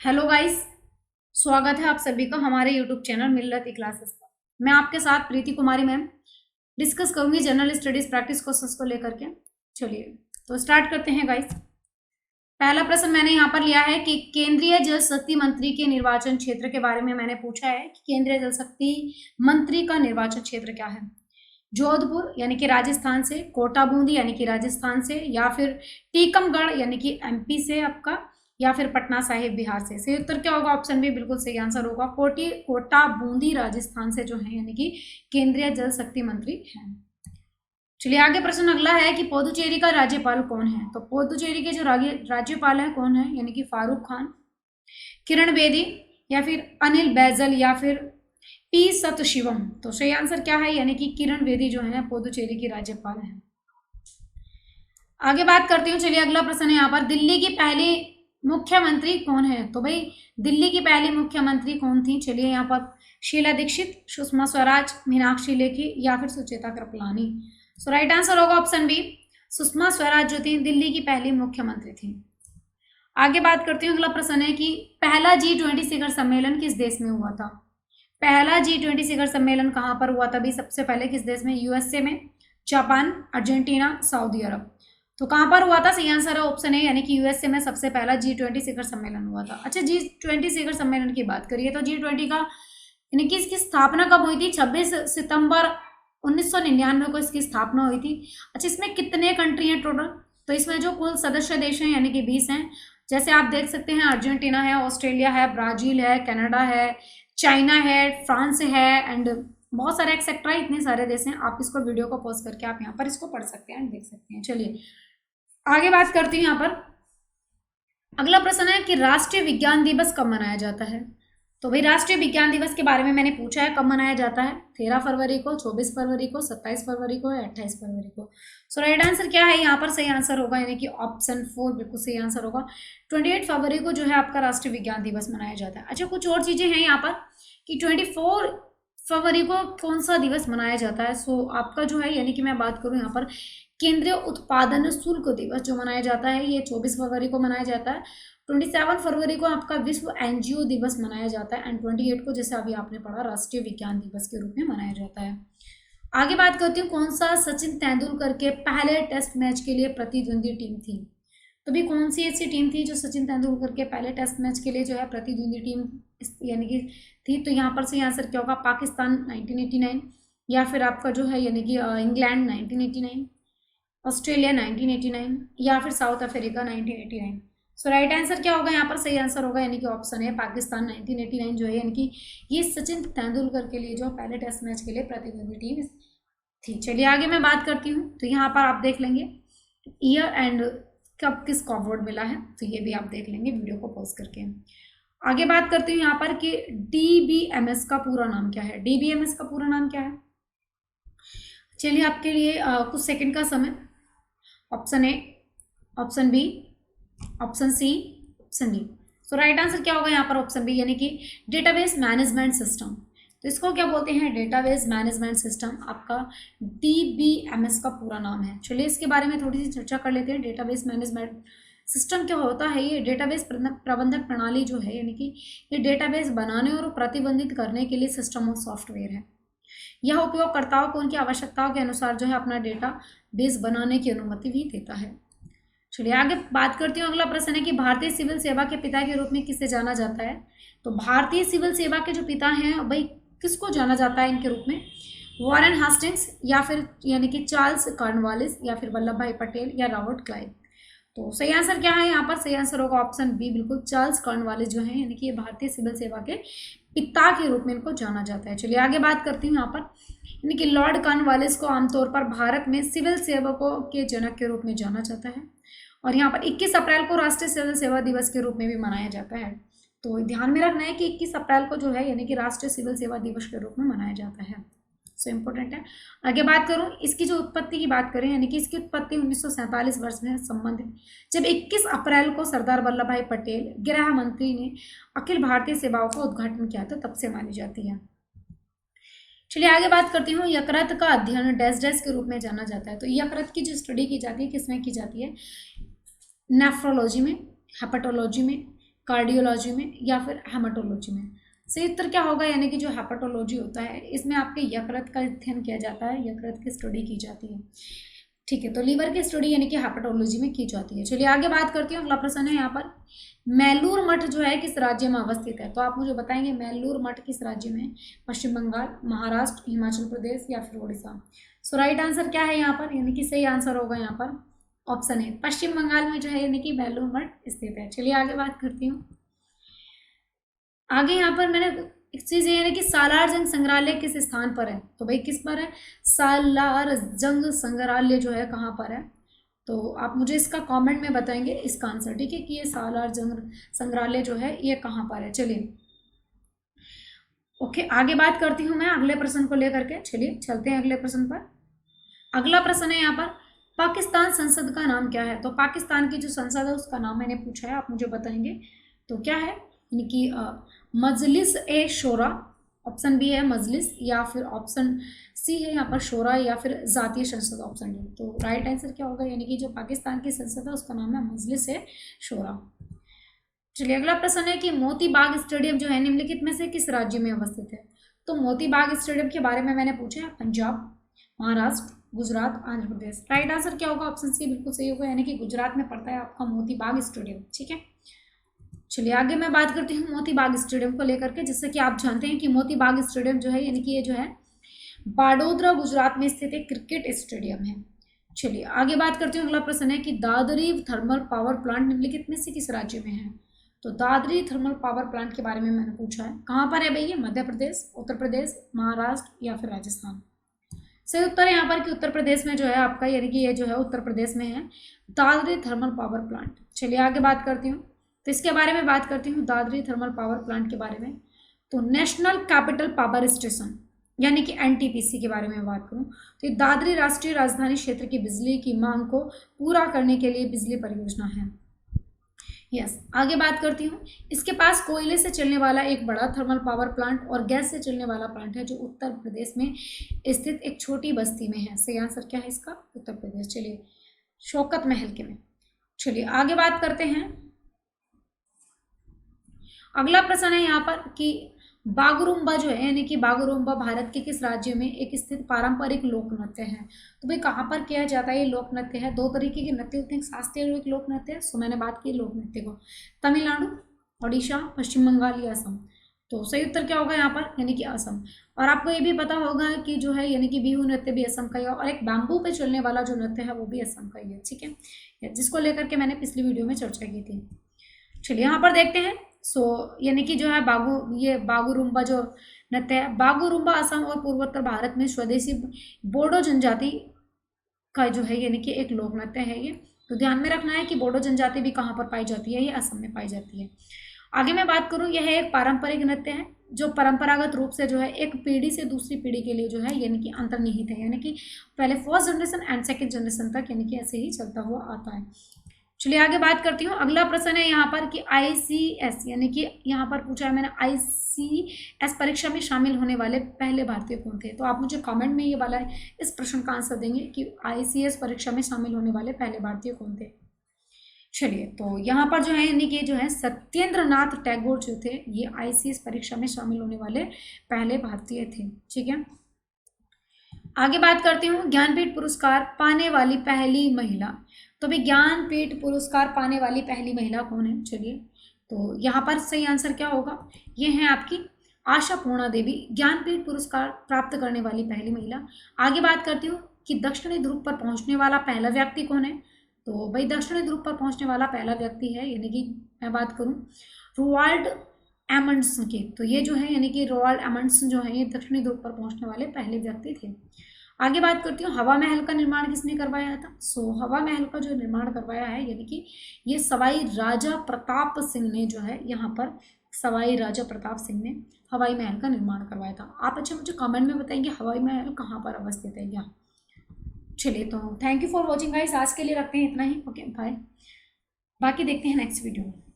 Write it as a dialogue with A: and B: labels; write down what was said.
A: Hello guys, स्वागत है आप सभी का हमारे यूट्यूब चैनल मिल्लत ई क्लासेस पर। मैं आपके साथ प्रीति कुमारी मैम डिस्कस करूंगी जनरल स्टडीज प्रैक्टिस क्वेश्चंस को लेकर के। चलिए तो स्टार्ट करते हैं गाइस। पहला प्रश्न मैंने यहाँ पर लिया है कि केंद्रीय जल शक्ति मंत्री के निर्वाचन क्षेत्र के बारे में मैंने पूछा है कि केंद्रीय जल शक्ति मंत्री का निर्वाचन क्षेत्र क्या है। जोधपुर यानी कि राजस्थान से, कोटा बूंदी यानी कि राजस्थान से, या फिर टीकमगढ़ यानी कि एमपी से आपका, या फिर पटना साहिब बिहार से। सही उत्तर क्या होगा? ऑप्शन बी बिल्कुल सही आंसर होगा। कोटा बूंदी राजस्थान से जो है यानी कि केंद्रीय जल शक्ति मंत्री हैं। चलिए आगे प्रश्न अगला है कि पुदुचेरी का राज्यपाल कौन है। तो पुदुचेरी के जो राज्यपाल है कौन है, यानी कि फारूक खान, किरण बेदी, या फिर अनिल बैजल, या फिर पी सतशिवम। तो सही आंसर क्या है, यानी कि किरण बेदी जो है पुदुचेरी की राज्यपाल है। आगे बात करती हूँ। चलिए अगला प्रश्न है यहाँ पर, दिल्ली की पहली मुख्यमंत्री कौन है। तो भाई दिल्ली की पहली मुख्यमंत्री कौन थी? चलिए यहाँ पर शीला दीक्षित, सुषमा स्वराज, मीनाक्षी लेखी, या फिर सुचेता कृपलानी। सो राइट आंसर होगा ऑप्शन बी, सुषमा स्वराज जो थी दिल्ली की पहली मुख्यमंत्री थी। आगे बात करती हूँ। अगला प्रश्न है कि पहला G20 शिखर सम्मेलन किस देश में हुआ था। पहला G20 शिखर सम्मेलन कहाँ पर हुआ था भी? सबसे पहले किस देश में? यूएसए में, जापान, अर्जेंटीना, सऊदी अरब। तो कहाँ पर हुआ था? सही आंसर है ऑप्शन ए, यानी कि यूएसए में सबसे पहला G20 शिखर सम्मेलन हुआ था। अच्छा, G20 शिखर सम्मेलन की बात करिए तो G20 का यानी कि इसकी स्थापना कब हुई थी? 26 सितंबर 1999 को इसकी स्थापना हुई थी। अच्छा, इसमें कितने कंट्री हैं टोटल? तो इसमें जो कुल सदस्य देश हैं यानी कि 20 हैं। जैसे आप देख सकते हैं, अर्जेंटीना है, ऑस्ट्रेलिया है, ब्राजील है, कनाडा है, चाइना है, फ्रांस है, एंड बहुत सारे एक्सेट्रा, इतने सारे देश हैं। आप इसको वीडियो को पॉज करके आप यहाँ पर इसको पढ़ सकते हैं, देख सकते हैं। चलिए आगे बात करती हूँ। यहाँ पर अगला प्रश्न है कि राष्ट्रीय विज्ञान दिवस कब मनाया जाता है। तो भाई राष्ट्रीय विज्ञान दिवस के बारे में मैंने पूछा है, कब मनाया जाता है? 13 फरवरी को, 24 फरवरी को, 27 फरवरी को, या 28 फरवरी को। सो राइट आंसर क्या है यहाँ पर? सही आंसर होगा यानी कि ऑप्शन 4 बिल्कुल सही आंसर होगा। 28 फरवरी को जो है आपका राष्ट्रीय विज्ञान दिवस मनाया जाता है। अच्छा, कुछ और चीजें हैं यहाँ पर कि 24 फरवरी को कौन सा दिवस मनाया जाता है। सो आपका जो है यानी कि मैं बात करूँ यहाँ पर केंद्रीय उत्पादन शुल्क दिवस जो मनाया जाता है, ये 24 फरवरी को मनाया जाता है। 27 फरवरी को आपका विश्व एनजीओ दिवस मनाया जाता है, एंड 28 को जैसे अभी आपने पढ़ा राष्ट्रीय विज्ञान दिवस के रूप में मनाया जाता है। आगे बात करती हूँ, कौन सा सचिन तेंदुलकर के पहले टेस्ट मैच के लिए प्रतिद्वंदी टीम थी। तो भी कौन सी ऐसी टीम थी जो सचिन तेंदुलकर के पहले टेस्ट मैच के लिए जो है प्रतिद्वंदी टीम यानी कि थी? तो यहाँ पर से आंसर क्या होगा? पाकिस्तान 1989, या फिर आपका जो है यानी कि इंग्लैंड 1989, ऑस्ट्रेलिया 1989, या फिर साउथ अफ्रीका 1989। सो राइट आंसर क्या होगा यहाँ पर? सही आंसर होगा यानी कि ऑप्शन है पाकिस्तान 1989 जो है यानी कि ये सचिन तेंदुलकर के लिए जो पहले टेस्ट मैच के लिए प्रतिद्वंदी टीम थी। चलिए आगे मैं बात करती हूँ। तो यहाँ पर आप देख लेंगे ईयर एंड कब किसको अवार्ड मिला है, तो ये भी आप देख लेंगे वीडियो को पॉज करके। आगे बात करती हूँ यहाँ पर कि DBMS का पूरा नाम क्या है। DBMS का पूरा नाम क्या है? चलिए आपके लिए कुछ सेकंड का समय। Option A, option B, option C, option D. So right answer क्या होगा यहाँ पर? ऑप्शन बी, यानी कि डेटाबेस मैनेजमेंट सिस्टम। तो इसको क्या बोलते हैं? डेटाबेस मैनेजमेंट सिस्टम आपका DBMS का पूरा नाम है। चलिए इसके बारे में थोड़ी सी चर्चा कर लेते हैं। डेटाबेस मैनेजमेंट सिस्टम क्या होता है? ये डेटाबेस प्रबंधक प्रणाली जो है यानी कि ये डेटाबेस बनाने और प्रतिबंधित करने के लिए सिस्टम ऑफ सॉफ्टवेयर है। यह उपयोगकर्ताओं को उनकी आवश्यकताओं के अनुसार जो है अपना डेटा बेस बनाने की अनुमति भी देता है। चलिए आगे बात करती हूँ। अगला प्रश्न है कि भारतीय सिविल सेवा के पिता के रूप में किसे जाना जाता है। तो भारतीय सिविल सेवा के जो पिता हैं भाई किसको जाना जाता है इनके रूप में? वॉरेन हास्टिंग्स, या फिर यानी कि चार्ल्स कॉर्नवालिस, या फिर वल्लभ भाई पटेल, या रॉबर्ट क्लाइव। तो सही आंसर क्या है यहाँ पर? सही आंसर होगा ऑप्शन बी, बिल्कुल चार्ल्स कॉर्नवालिस जो है यानी कि ये भारतीय सिविल सेवा के पिता के रूप में इनको जाना जाता है। चलिए आगे बात करती हूँ यहाँ पर, यानी कि लॉर्ड कॉर्नवालिस को आमतौर पर भारत में सिविल सेवकों के जनक के रूप में जाना जाता है, और यहाँ पर 21 अप्रैल को राष्ट्रीय सिविल सेवा दिवस के रूप में भी मनाया जाता है। तो ध्यान में रखना है कि 21 अप्रैल को जो है यानी कि राष्ट्रीय सिविल सेवा दिवस के रूप में मनाया जाता है। सो इम्पोर्टेंट है। आगे बात करूँ, इसकी जो उत्पत्ति की बात करें यानी कि इसकी उत्पत्ति 1947 वर्ष में संबंधित, जब 21 अप्रैल को सरदार वल्लभ भाई पटेल गृह मंत्री ने अखिल भारतीय सेवाओं का उद्घाटन किया था, तब से मानी जाती है। चलिए आगे बात करती हूँ। यकृत का अध्ययन डैश डैश के रूप में जाना जाता है। तो यकृत की जो स्टडी की जाती है किसमें की जाती है? नेफ्रोलॉजी में, हेपेटोलॉजी में, कार्डियोलॉजी में या फिर हेमाटोलॉजी में? सही उत्तर क्या होगा, यानी कि जो हेपाटोलॉजी होता है इसमें आपके यकृत का अध्ययन किया जाता है, यकृत की स्टडी की जाती है। ठीक है, तो लीवर की स्टडी यानी कि हेपाटोलॉजी में की जाती है। चलिए आगे बात करती हूँ। अगला प्रश्न है यहाँ पर, मैलूर मठ जो है किस राज्य में अवस्थित है? तो आप मुझे बताएंगे मैलूर मठ किस राज्य में है? पश्चिम बंगाल, महाराष्ट्र, हिमाचल प्रदेश या फिर उड़ीसा? सो राइट आंसर क्या है यहाँ पर, यानी कि सही आंसर होगा यहाँ पर ऑप्शन ए, पश्चिम बंगाल में जो है यानी कि मैलूर मठ स्थित है। चलिए आगे बात करती हूँ। आगे यहाँ पर मैंने एक चीज है, यानी कि सालार जंग संग्रहालय किस स्थान पर है? तो भाई किस पर है? सालार जंग संग्रहालय जो है कहाँ पर है? तो आप मुझे इसका कमेंट में बताएंगे इसका आंसर, ठीक है, कि ये सालार जंग संग्रहालय जो है ये कहाँ पर है। चलिए ओके, आगे बात करती हूँ मैं अगले प्रश्न को लेकर के। चलिए चलते हैं अगले प्रश्न पर। अगला प्रश्न है यहाँ पर, पाकिस्तान संसद का नाम क्या है? तो पाकिस्तान की जो संसद है उसका नाम मैंने पूछा है, आप मुझे बताएंगे तो क्या है, यानी कि मजलिस ए शोरा, ऑप्शन बी है मजलिस, या फिर ऑप्शन सी है यहाँ पर शोरा, या फिर जातीय संसद ऑप्शन डी। तो राइट आंसर क्या होगा, यानी कि जो पाकिस्तान की संसद है उसका नाम है मजलिस ए शोरा। चलिए अगला प्रश्न है कि मोती बाग स्टेडियम जो है निम्नलिखित में से किस राज्य में अवस्थित है? तो मोती बाग स्टेडियम के बारे में मैंने पूछा है, पंजाब, महाराष्ट्र, गुजरात, आंध्र प्रदेश। राइट आंसर क्या होगा, ऑप्शन सी बिल्कुल सही होगा, यानी कि गुजरात में पड़ता है आपका मोती बाग स्टेडियम। ठीक है, चलिए आगे मैं बात करती हूँ मोती बाग स्टेडियम को लेकर के। जैसे कि आप जानते हैं कि मोती बाग स्टेडियम जो है यानी कि ये जो है बाडोदरा गुजरात में स्थित एक क्रिकेट स्टेडियम है। चलिए आगे बात करती हूँ। अगला प्रश्न है कि दादरी थर्मल पावर प्लांट निम्नलिखित में से किस राज्य में है? तो दादरी थर्मल पावर प्लांट के बारे में मैंने पूछा है, कहाँ पर है भैया? मध्य प्रदेश, उत्तर प्रदेश, महाराष्ट्र या फिर राजस्थान? सही उत्तर है यहाँ पर कि उत्तर प्रदेश में जो है आपका, यानी कि ये जो है उत्तर प्रदेश में है दादरी थर्मल पावर प्लांट। चलिए आगे बात करती हूँ, तो इसके बारे में बात करती हूँ दादरी थर्मल पावर प्लांट के बारे में। तो नेशनल कैपिटल पावर स्टेशन यानी कि एनटीपीसी के बारे में बात करूँ तो ये दादरी राष्ट्रीय राजधानी क्षेत्र की बिजली की मांग को पूरा करने के लिए बिजली परियोजना है। यस, आगे बात करती हूँ। इसके पास कोयले से चलने वाला एक बड़ा थर्मल पावर प्लांट और गैस से चलने वाला प्लांट है जो उत्तर प्रदेश में स्थित एक छोटी बस्ती में है। सही आंसर क्या है इसका? उत्तर प्रदेश। चलिए शौकत महल के में। चलिए आगे बात करते हैं। अगला प्रश्न है यहाँ पर कि बागुरुम्बा जो है यानी कि बागुरुम्बा भारत के किस राज्य में एक स्थित पारंपरिक लोक नृत्य है? तो भाई कहाँ पर किया जाता है ये लोक नृत्य है? दो तरीके के नृत्य होते हैं, शास्त्रीय और एक लोक नृत्य है। सो मैंने बात की लोक नृत्य को, तमिलनाडु, उड़ीसा, पश्चिम बंगाल या असम। तो सही उत्तर क्या होगा यहाँ पर, यानी कि असम। और आपको ये भी पता होगा कि जो है यानी कि बिहू नृत्य भी असम का ही है और एक बैम्बू पे चलने वाला जो नृत्य है वो भी असम का ही है। ठीक है, जिसको लेकर के मैंने पिछली वीडियो में चर्चा की थी। चलिए यहाँ पर देखते हैं। यानी कि जो है बागुरुम्बा जो नृत्य है, बागुरुम्बा असम और पूर्वोत्तर भारत में स्वदेशी बोडो जनजाति का जो है यानी कि एक लोक नृत्य है ये। तो ध्यान में रखना है कि बोडो जनजाति भी कहाँ पर पाई जाती है, ये असम में पाई जाती है। आगे मैं बात करूँ, यह एक पारंपरिक नृत्य है जो परंपरागत रूप से जो है एक पीढ़ी से दूसरी पीढ़ी के लिए जो है यानी कि अंतर्निहित है, यानी कि पहले first generation and second generation तक यानी कि ऐसे ही चलता हुआ आता है। चलिए आगे बात करती हूँ। अगला प्रश्न है यहाँ पर कि ICS यानी कि यहाँ पर पूछा है मैंने ICS परीक्षा में शामिल होने वाले पहले भारतीय कौन थे? तो आप मुझे कमेंट में ये वाला इस प्रश्न का आंसर देंगे कि ICS परीक्षा में शामिल होने वाले पहले भारतीय कौन थे। चलिए तो यहाँ पर जो है यानी कि जो है सत्येंद्र नाथ टैगोर जो थे ये ICS परीक्षा में शामिल होने वाले पहले भारतीय थे। ठीक है, आगे बात करती हूँ। ज्ञानपीठ पुरस्कार पाने वाली पहली महिला, तो भाई ज्ञानपीठ पुरस्कार पाने वाली पहली महिला कौन है? चलिए तो यहाँ पर सही आंसर क्या होगा, ये है आपकी आशा पूर्णा देवी, ज्ञानपीठ पुरस्कार प्राप्त करने वाली पहली महिला। आगे बात करती हूँ कि दक्षिणी ध्रुव पर पहुँचने वाला पहला व्यक्ति कौन है? तो भाई दक्षिणी ध्रुव पर पहुँचने वाला पहला व्यक्ति है यानी कि मैं बात करूँ रोवाल्ड एमंड्स की, तो ये जो है यानी कि रोवाल्ड एमंड्स जो है ये दक्षिणी ध्रुव पर पहुँचने वाले पहले व्यक्ति थे। आगे बात करती हूँ, हवा महल का निर्माण किसने करवाया था? हवा महल का जो निर्माण करवाया है यानी कि ये सवाई राजा प्रताप सिंह ने जो है यहाँ पर सवाई राजा प्रताप सिंह ने हवाई महल का निर्माण करवाया था। आप अच्छा मुझे कमेंट में बताएंगे हवाई महल कहाँ पर अवस्थित है यहाँ। चलिए तो thank you for watching guys, आज के लिए रखते हैं इतना ही। ओके बाय, बाकी देखते हैं नेक्स्ट वीडियो में।